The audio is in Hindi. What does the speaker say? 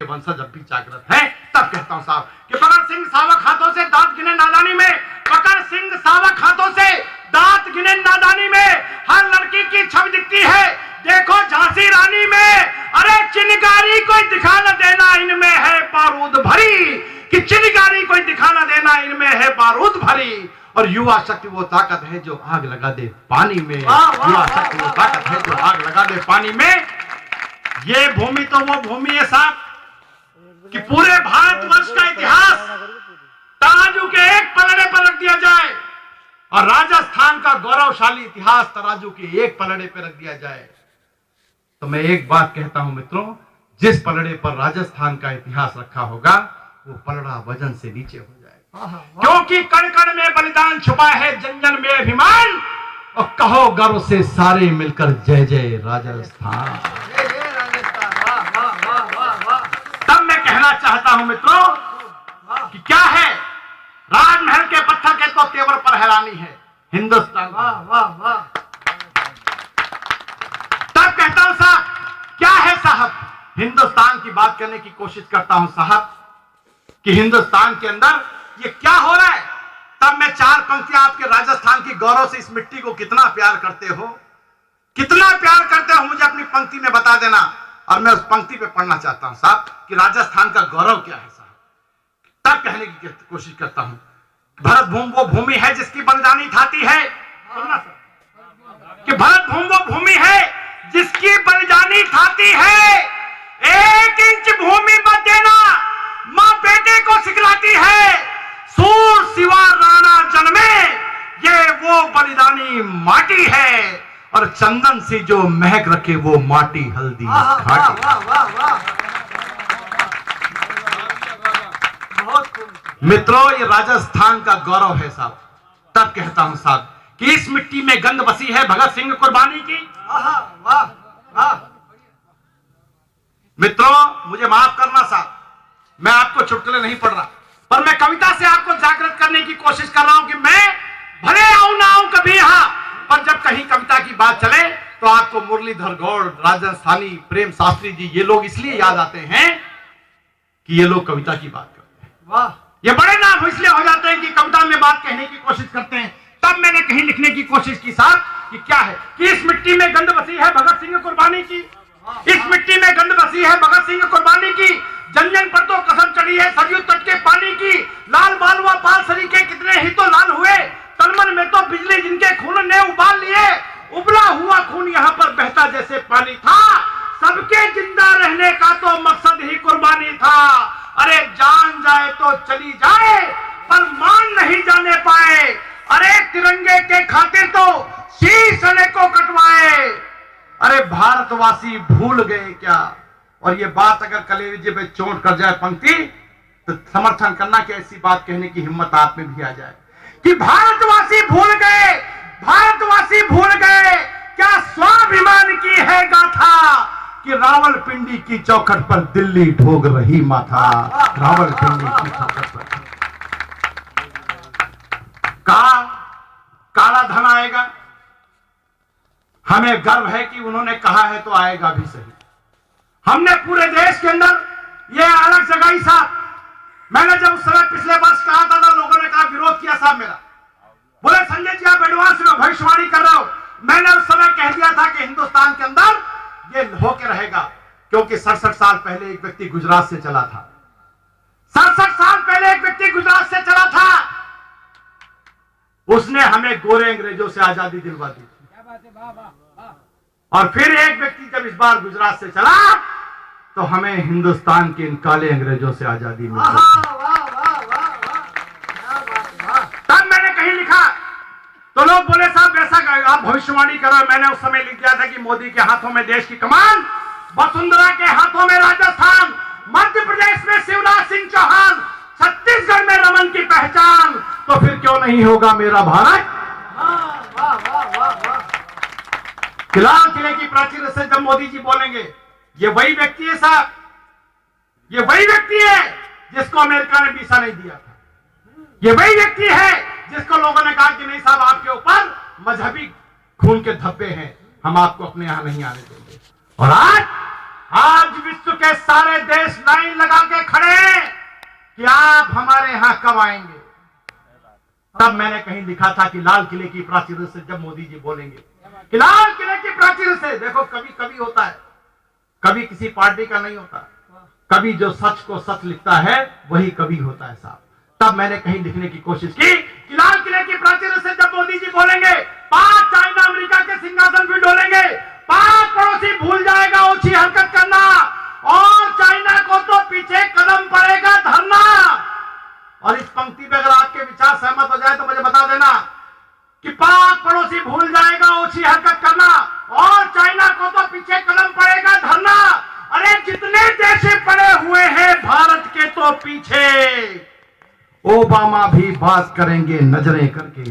वंशज जब भी जागृत है, तब कहता हूं साहब कि पकड़ सिंह सावक हाथों से दांत गिने नादानी में, पकड़ सिंह सावक हाथों से दांत गिने नादानी में, हर लड़की की छवि दिखती है देखो झांसी रानी में। अरे चिनगारी कोई दिखा न देना इनमें है बारूद भरी, कि चिनगारी कोई दिखा न देना इनमें है बारूद भरी। और युवा शक्ति वो ताकत है जो आग लगा दे पानी में, युवा शक्ति वो ताकत है जो आग लगा दे पानी में। ये भूमि तो वो भूमि है साहब कि पूरे भारतवर्ष का इतिहास तराजू के एक पलड़े पर रख दिया जाए और राजस्थान का गौरवशाली इतिहास तराजू के एक पलड़े पर रख दिया जाए, तो मैं एक बात कहता हूं मित्रों, जिस पलड़े पर राजस्थान का इतिहास रखा होगा वो पलड़ा वजन से नीचे हो जाएगा, क्योंकि कण कण में बलिदान छुपा है, जन जन में अभिमान। और कहो गर्व से सारे मिलकर जय जय राजस्थान। तब मैं कहना चाहता हूं मित्रों कि क्या है, राजमहल के पत्थर के तो तेवर पर हैरानी है हिंदुस्तान। तब कहता हूं साहब क्या है साहब, हिंदुस्तान की बात करने की कोशिश करता हूं साहब कि हिंदुस्तान के अंदर ये क्या हो रहा है। तब मैं चार पंक्तियां आपके राजस्थान की गौरव से, इस मिट्टी को कितना प्यार करते हो, कितना प्यार करते हो, मुझे अपनी पंक्ति में बता देना और मैं उस पंक्ति पे पढ़ना चाहता हूं साहब कि राजस्थान का गौरव क्या है साहब। तब कहने की कोशिश करता हूं, भरत भूमि वो भूमि है जिसकी बलिदानी थाती है, कि भरत भूमि वो भूमि है जिसकी बलिदानी थाती है। 1 इंच भूमि मत देना मां बेटे को सिखलाती है, सूर सिवा राणा जन्मे ये वो बलिदानी माटी है, और चंदन से जो महक रखे वो माटी हल्दी घाटी। मित्रों ये राजस्थान का गौरव है साहब। तब कहता हूं साहब कि इस मिट्टी में गंध बसी है भगत सिंह कुर्बानी की। मित्रों मुझे माफ करना साहब, मैं आपको चुटकुले नहीं पढ़ रहा, पर मैं कविता से आपको जागृत करने की कोशिश कर रहा हूं कि मैं भले आऊं ना आऊं कभी यहां, पर जब कहीं कविता की बात चले तो आपको मुरलीधर गौड़, राजस्थानी प्रेम शास्त्री जी, ये लोग इसलिए याद आते हैं कि ये लोग कविता की बात करते हैं। वाह, ये बड़े नाम इसलिए हो जाते हैं कि कविता में बात कहने की कोशिश करते हैं। तब मैंने कहीं लिखने की कोशिश की साहब कि क्या है कि इस मिट्टी में गंध बसी है भगत सिंह कुर्बानी की, इस मिट्टी में गंध बसी है भगत सिंह कुर्बानी की, जन जन पर तो कसम चढ़ी है सरयू तट के पानी की, लाल बालवा पाल सरीके कितने ही तो लाल हुए, तलमन में तो बिजली जिनके खून ने उबाल लिए, उबला हुआ खून यहाँ पर बहता जैसे पानी था, सबके जिंदा रहने का तो मकसद ही कुर्बानी था। अरे जान जाए तो चली जाए पर मान नहीं जाने पाए, अरे तिरंगे के खातिर तो शीश को कटवाए। अरे भारतवासी भूल गए क्या, और ये बात अगर कलेजे पे चोट कर जाए पंक्ति तो समर्थन करना कि ऐसी बात कहने की हिम्मत आप में भी आ जाए कि भारतवासी भूल गए, भारतवासी भूल गए क्या स्वाभिमान की है गाथा, कि रावलपिंडी की चौखट पर दिल्ली ठोक रही माथा, रावलपिंडी की चौखट पर काला धन आएगा, हमें गर्व है कि उन्होंने कहा है तो आएगा भी सही। हमने पूरे देश के अंदर यह अलग जगाई साहब। मैंने जब उस समय पिछले वर्ष कहा था ना, लोगों ने कहा विरोध किया साहब मेरा, बोले संजय जी आप एडवांस में भविष्यवाणी कर रहे हो। मैंने उस समय कह दिया था कि हिंदुस्तान के अंदर ये होके रहेगा, क्योंकि 67 साल पहले एक व्यक्ति गुजरात से चला था, 67 साल पहले एक व्यक्ति गुजरात से चला था, उसने हमें गोरे अंग्रेजों से आजादी दिलवा दी। और फिर एक व्यक्ति जब इस बार गुजरात से चला तो हमें हिंदुस्तान के इन काले अंग्रेजों से आजादी मिली। तब मैंने कहीं लिखा तो लोग बोले साहब ऐसा आप भविष्यवाणी करो। मैंने उस समय लिख दिया था कि मोदी के हाथों में देश की कमान, वसुंधरा के हाथों में राजस्थान, मध्य प्रदेश में शिवराज सिंह चौहान, छत्तीसगढ़ में रमन की पहचान, तो फिर क्यों नहीं होगा मेरा भारत। लाल किले की प्राचीर से जब मोदी जी बोलेंगे, ये वही व्यक्ति है साहब, ये वही व्यक्ति है जिसको अमेरिका ने वीसा नहीं दिया था, ये वही व्यक्ति है जिसको लोगों ने कहा कि नहीं साहब आपके ऊपर मजहबी खून के धब्बे हैं, हम आपको अपने यहां नहीं आने देंगे। और आज विश्व के सारे देश लाइन लगा के खड़े हैं कि आप हमारे यहां कब आएंगे। तब मैंने कहीं लिखा था कि लाल किले की प्राचीर से जब मोदी जी बोलेंगे कि लाल किले की प्राचीर से, देखो कभी कभी होता है, कभी किसी पार्टी का नहीं होता, कभी जो सच को सच लिखता है वही कभी होता है साहब। तब मैंने कहीं लिखने की कोशिश की कि लाल किले की प्राचीर से जब मोदी जी बोलेंगे पाक चाइना अमेरिका के सिंहासन भी डोलेंगे, पाक पड़ोसी भूल जाएगा ओछी हरकत करना और चाइना को तो पीछे कदम पड़ेगा धरना। और इस पंक्ति पे अगर आपके विचार सहमत हो जाए तो मुझे बता देना कि पाक पड़ोसी भूल जाएगा ओछी हरकत करना और चाइना को तो पीछे कदम पड़ेगा धरना। अरे जितने देश पड़े हुए हैं भारत के तो पीछे, ओबामा भी बात करेंगे नजरें करके।